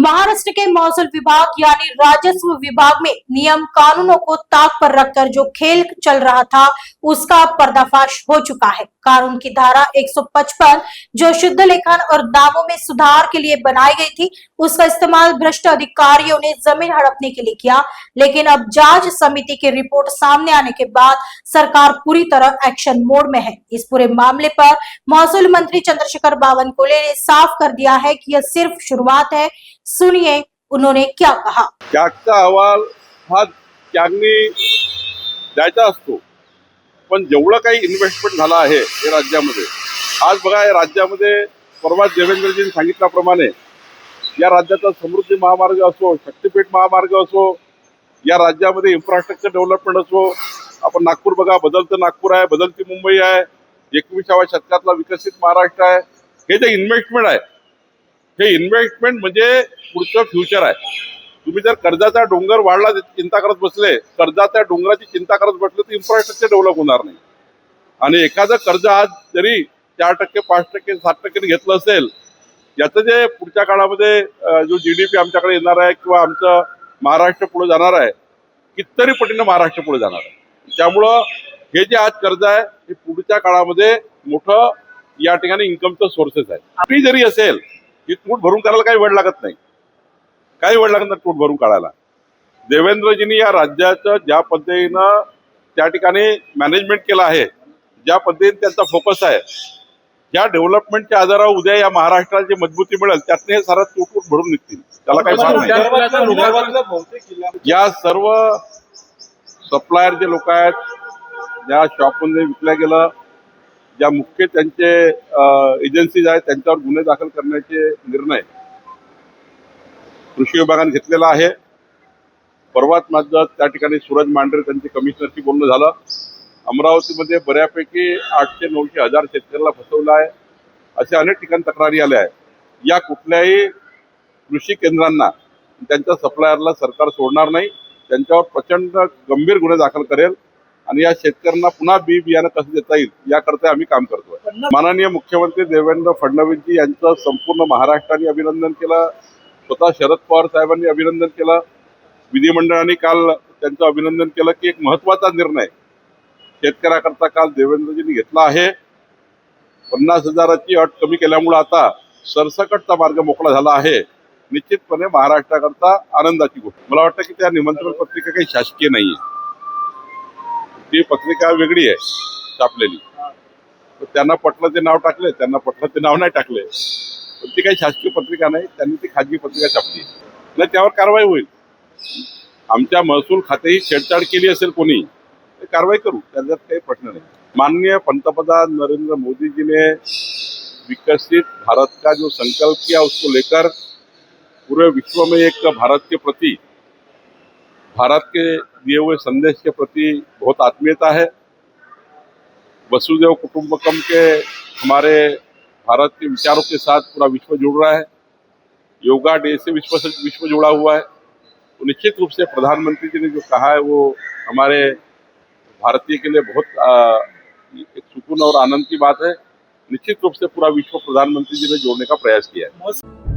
महाराष्ट्र के महसूल विभाग यानी राजस्व विभाग में नियम कानूनों को ताक पर रखकर जो खेल चल रहा था उसका पर्दाफाश हो चुका है। कानून की धारा 155 जो शुद्ध लेखन और दामों में सुधार के लिए बनाई गई थी, उसका इस्तेमाल भ्रष्ट अधिकारियों ने जमीन हड़पने के लिए किया। लेकिन अब जांच समिति की रिपोर्ट सामने आने के बाद सरकार पूरी तरह एक्शन मोड में है। इस पूरे मामले पर महसूल मंत्री चंद्रशेखर बावनकुळे ने साफ कर दिया है कि यह सिर्फ शुरुआत है। सुनिए उन्होंने क्या कहा। त्यागचा अहवाल हा त्यांनी द्यायचा असतो, पण जेवढं काही इन्व्हेस्टमेंट झालं आहे या राज्यामध्ये, आज बघा या राज्यामध्ये परवा देवेंद्रजींनी सांगितल्याप्रमाणे या राज्याचा समृद्धी महामार्ग असो, शक्तीपीठ महामार्ग असो, या राज्यामध्ये इन्फ्रास्ट्रक्चर डेव्हलपमेंट असो, आपण नागपूर बघा, बदलतं नागपूर आहे, बदलती मुंबई आहे, 21व्या शतकातला विकसित महाराष्ट्र आहे। हे जे इन्व्हेस्टमेंट आहे, हे इन्व्हेस्टमेंट म्हणजे पुढचं फ्युचर आहे। तुम्ही जर कर्जाचा डोंगर वाढला चिंता करत बसले, कर्जाच्या डोंगराची चिंता करत बसले तर इन्फ्रास्ट्रक्चर डेव्हलप होणार नाही। आणि एखादं कर्ज आज जरी 4%, 5%, 7% घेतलं असेल, याचं जे पुढच्या काळामध्ये जो जीडीपी आमच्याकडे येणार आहे किंवा आमचं महाराष्ट्र पुढे जाणार आहे, कितीतरी पटीनं महाराष्ट्र पुढे जाणार आहे। त्यामुळं हे जे आज कर्ज आहे हे पुढच्या काळामध्ये मोठं या ठिकाणी इन्कमचं सोर्सेस आहे। ती जरी असेल ही तूट भरून करायला काही वेळ लागत नाही, काही वेळ लागत नाही तूट भरून काढायला। देवेंद्रजींनी या राज्याचं ज्या पद्धतीनं त्या ठिकाणी मॅनेजमेंट केलं आहे, ज्या पद्धतीने त्यांचा फोकस आहे, या डेव्हलपमेंटच्या आधारावर उद्या या महाराष्ट्राला जी मजबूती मिळेल त्यातने सारा तूट भरून निघतील, त्याला काही भाग नाही। या सर्व सप्लायर जे लोक आहेत, ज्या शॉपमध्ये विकल्या गेलं, ज्या मुख्य त्यांचे एजन्सीज आहेत त्यांच्यावर गुन्हे दाखल करण्याचे निर्णय कृषी विभागाने घेतलेला आहे। परवाच माझं त्या ठिकाणी सूरज मांढरे त्यांचे कमिशनरशी बोलणं झालं। अमरावतीमध्ये बऱ्यापैकी 800, 900, 1000 शेतकऱ्याला फसवलं आहे, अशा अनेक ठिकाणी तक्रारी आल्या आहेत। या कुठल्याही कृषी केंद्रांना, त्यांच्या सप्लायरला सरकार सोडणार नाही, त्यांच्यावर प्रचंड गंभीर गुन्हे दाखल करेल आणि या शेतकऱ्यांना पुन्हा बियाणं कसं देता येईल याकरता आम्ही काम करतोय। माननीय मुख्यमंत्री देवेंद्र फडणवीसजी यांचं संपूर्ण महाराष्ट्राने अभिनंदन केलं, स्वतः शरद पवार साहेबांनी अभिनंदन केलं, विधिमंडळाने काल त्यांचं अभिनंदन केलं की एक महत्वाचा निर्णय शेतकऱ्याकरता काल देवेंद्रजींनी घेतला आहे। 50,000ची अट कमी केल्यामुळे आता सरसकटचा मार्ग मोकळा झाला आहे। निश्चितपणे महाराष्ट्राकरता आनंदाची गोष्ट। मला वाटतं की त्या निमंत्रण पत्रिका काही शासकीय नाहीये, ती पत्रिका वेगळी आहे छापलेली। त्यांना पटलं ते नाव टाकले, त्यांना पटलं ते नाव नाही टाकले, पण ती काही शासकीय पत्रिका नाही, त्यांनी ती खाजगी पत्रिका छापली नाही, त्यावर कारवाई होईल। आमच्या महसूल खातेही छेडछाड केली असेल कोणी, कारवाई करू, त्याच्यात काही प्रश्न नहीं। माननीय पंतप्रधान नरेंद्र मोदी जी ने विकसित भारत का जो संकल्प किया, उसको लेकर पूरे विश्व में एक भारत के प्रति, भारत के दिए हुए संदेश के प्रति बहुत आत्मीयता है। वसुदेव कुटुंबकम के हमारे भारत के विचारों के साथ पूरा विश्व जुड़ रहा है। योगा डे से विश्व जुड़ा हुआ है। तो निश्चित रूप से प्रधानमंत्री जी ने जो कहा है वो हमारे भारतीय के लिए बहुत एक सुकून और आनंद की बात है। निश्चित रूप से पूरा विश्व प्रधानमंत्री जी ने जोड़ने का प्रयास किया है।